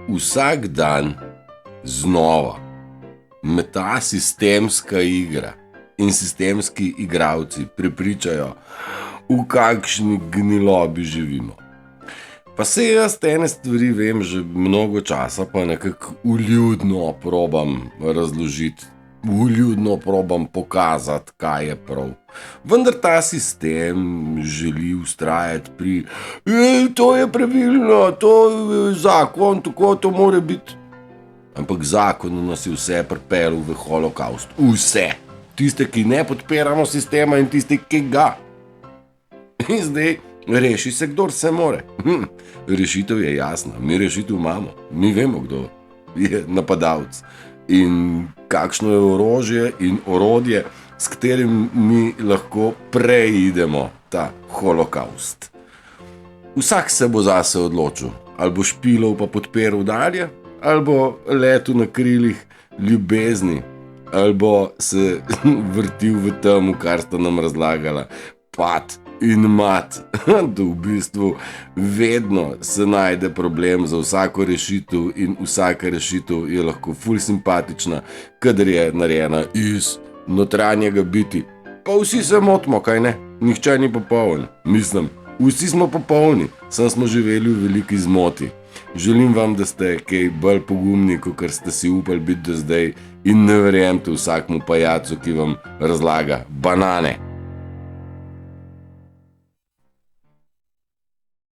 vsak dan znova me ta sistemska igra in sistemski igralci prepričajo, v kakšni gnilobi živimo. Pa se jaz ene stvari vem že mnogo časa, pa nekako vljudno probam razložiti, vljudno probam pokazati, kaj je prav. Vendar ta sistem želi vztrajati pri to je pravilno, to je zakon, tako to mora biti. Ampak zakon nas je vse pripeljal v holokavst. Vse. Tiste, ki ne podpiramo sistema in tiste, ki ga. In zdaj reši se, kdor se more. Rešitev je jasna, mi rešitev imamo. Mi vemo, kdo je napadalec. In kakšno je orožje in orodje, s katerim mi lahko preidemo ta holokavst. Vsak se bo zase odločil. Ali bo špilov pa podpiral dalje, ali bo letel na krilih ljubezni, ali bo se vrtil v temu, kar sta nam razlagala Pat in Mat. Da v bistvu vedno se najde problem za vsako rešitev in vsaka rešitev je lahko ful simpatična, kadar je narejena iz notranjega biti. Pa vsi se motimo, kaj ne? Nihče ni popoln. Mislim, vsi smo popolni, samo smo živeli v veliki zmoti. Želim vam, da ste kaj bolj pogumni, kakor ste si upali biti do zdaj in ne verjemte vsakmu pajacu, ki vam razlaga banane.